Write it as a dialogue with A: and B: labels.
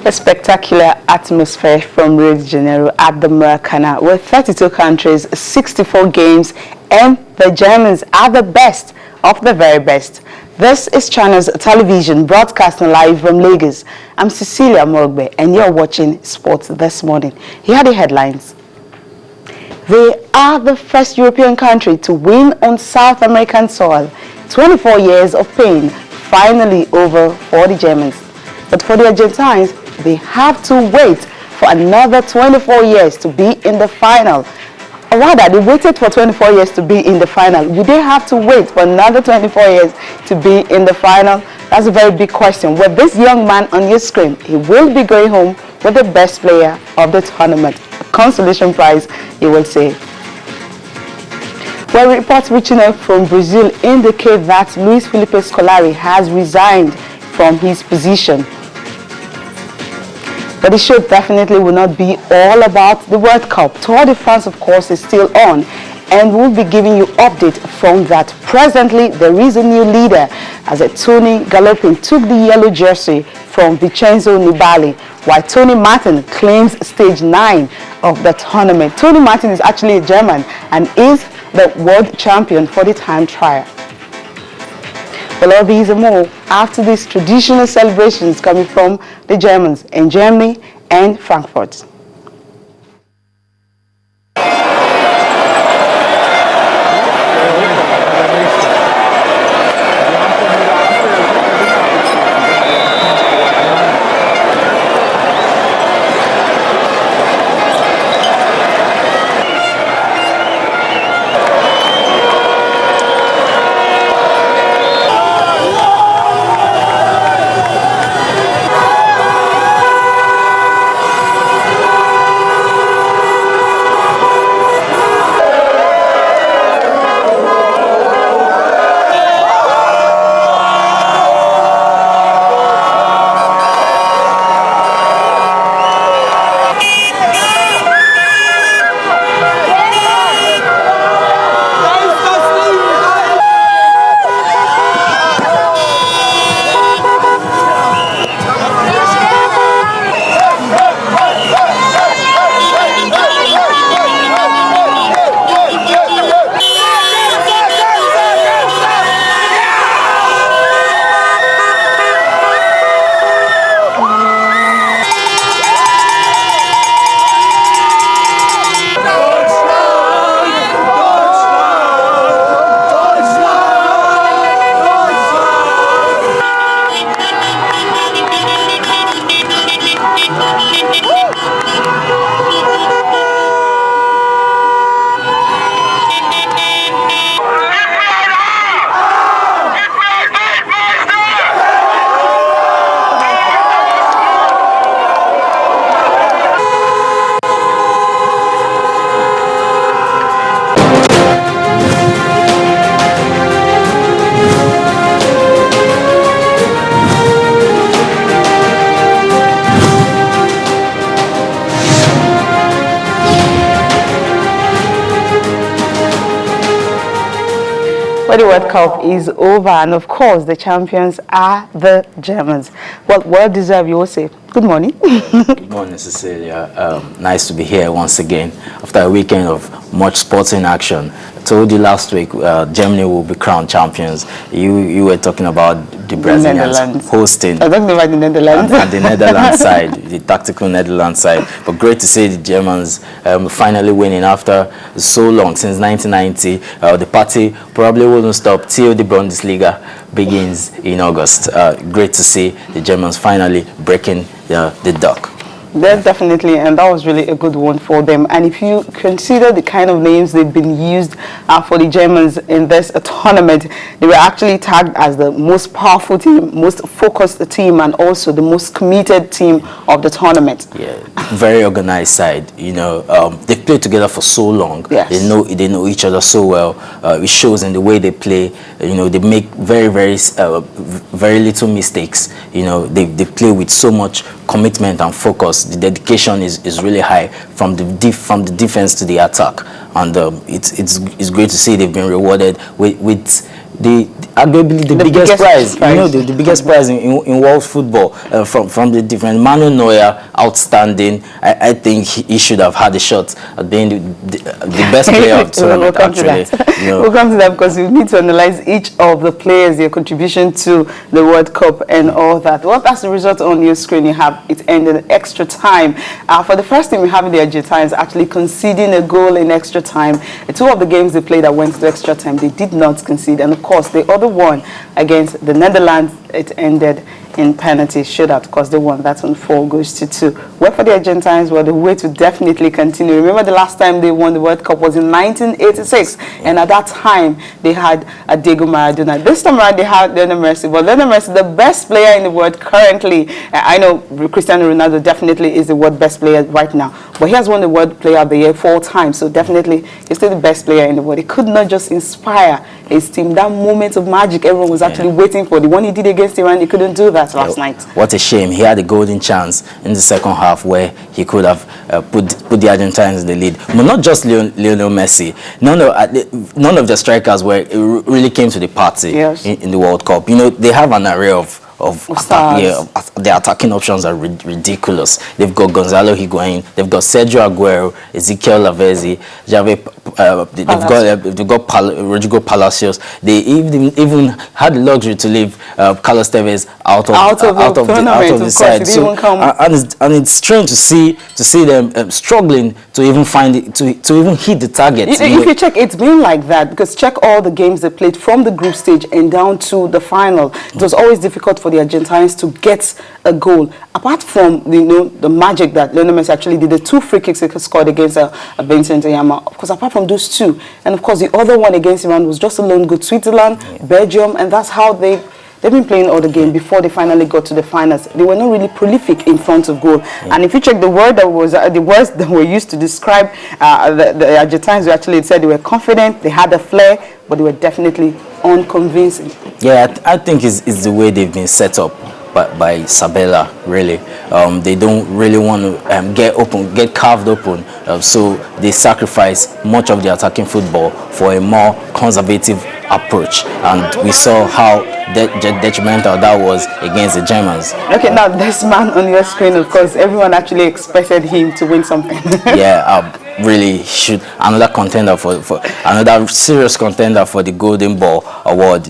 A: A spectacular atmosphere from Rio de Janeiro at the Maracana with 32 countries, 64 games, and the Germans are the best of the very best. This is Channels Television broadcasting live from Lagos. I'm Cecilia Morogbe and you're watching Sports This Morning. Here are the headlines. They are the first European country to win on South American soil. 24 years of pain finally over for the Germans. But for the Argentines, they have to wait for another 24 years to be in the final. Or rather, they waited for 24 years to be in the final. Would they have to wait for another 24 years to be in the final? That's a very big question. With this young man on your screen, he will be going home with the best player of the tournament. A consolation prize, you will say. Well, reports reaching out from Brazil indicate that Luis Felipe Scolari has resigned from his position. But the show definitely will not be all about the World Cup. Tour de France, of course, is still on, and we'll be giving you update from that. Presently, there is a new leader as Tony Galopin took the yellow jersey from Vincenzo Nibali, while Tony Martin claims stage 9 of the tournament. Tony Martin is actually a German and is the world champion for the time trial. Well, all these and more after these traditional celebrations coming from the Germans in Germany and Frankfurt. Well, the World Cup is over, and of course, the champions are the Germans. Well deserved, you will say. Good morning.
B: Good morning, Cecilia. Nice to be here once again after a weekend of much sporting action. I told you last week Germany will be crowned champions. You were talking about the Brazilians hosting.
A: I'm talking about the Netherlands.
B: And the Netherlands side, the tactical Netherlands side. But great to see the Germans finally winning after so long, since 1990. The party probably wouldn't stop till the Bundesliga begins in August. Great to see the Germans finally breaking the duck.
A: That's definitely, and that was really a good one for them. And if you consider the kind of names they've been used for the Germans in this tournament, they were actually tagged as the most powerful team, most focused team, and also the most committed team of the tournament.
B: Yeah, very organized side. You know, they've played together for so long.
A: Yes.
B: They know each other so well. It shows in the way they play. You know, they make very little mistakes. You know, they play with so much commitment and focus. The dedication is really high from the defense to the attack, and it's great to see they've been rewarded with arguably the biggest prize, you know, the biggest prize in world football, from the different. Manuel Neuer, outstanding. I think he should have had a shot at being the best player of the tournament.
A: Actually, we'll come to that because we need to analyze each of the players, their contribution to the World Cup and all that. Well, that's the result on your screen. You have it ended in extra time. For the first time, we have the Argentines actually conceding a goal in extra time. Two of the games they played that went to extra time, they did not concede, and of course the other one against the Netherlands, it ended in penalty shootout because they won that on 4-2. Well, for the Argentines, well, the way to definitely continue. Remember the last time they won the World Cup was in 1986, and at that time they had Diego Maradona. This time around they had Lionel Messi. But Lionel Messi, the best player in the world currently. I know Cristiano Ronaldo definitely is the world best player right now, but he has won the World Player of the Year 4 times, so definitely he's still the best player in the world. He could not just inspire his team. That moment of magic everyone was actually waiting for. The one he did against Iran, he couldn't do that last night.
B: What a shame. He had a golden chance in the second half where he could have put the Argentines in the lead. But not just Lionel Messi. None of the strikers really came to the party in the World Cup. You know, they have an array of their attacking options are ridiculous. They've got Gonzalo Higuain, they've got Sergio Aguero, Ezequiel Lavezzi, they've got Rodrigo Palacios. They even had the luxury to leave Carlos Tevez out of the side. So and it's strange to see them struggling to even find it, to even hit the target.
A: If you check, it's been like that because check all the games they played from the group stage and down to the final. It was always difficult for the Argentines to get a goal. Apart from the magic that Lionel Messi actually did, the 2 free kicks he scored against Vincent Ayama. Of course, apart from those 2, and of course the other one against Iran was just a lone goal. Switzerland, Belgium, and that's how they've been playing all the game before they finally got to the finals. They were not really prolific in front of goal. And if you check the words that were used to describe the Argentines, who actually said they were confident, they had a flair, but they were definitely unconvincing.
B: Yeah, I think it's the way they've been set up by Sabella, really. They don't really want to get carved open, so they sacrifice much of the attacking football for a more conservative approach, and we saw how detrimental that was against the Germans.
A: Okay, now this man on your screen, of course, everyone actually expected him to win something.
B: Yeah, really should another contender for another serious contender for the Golden Ball award.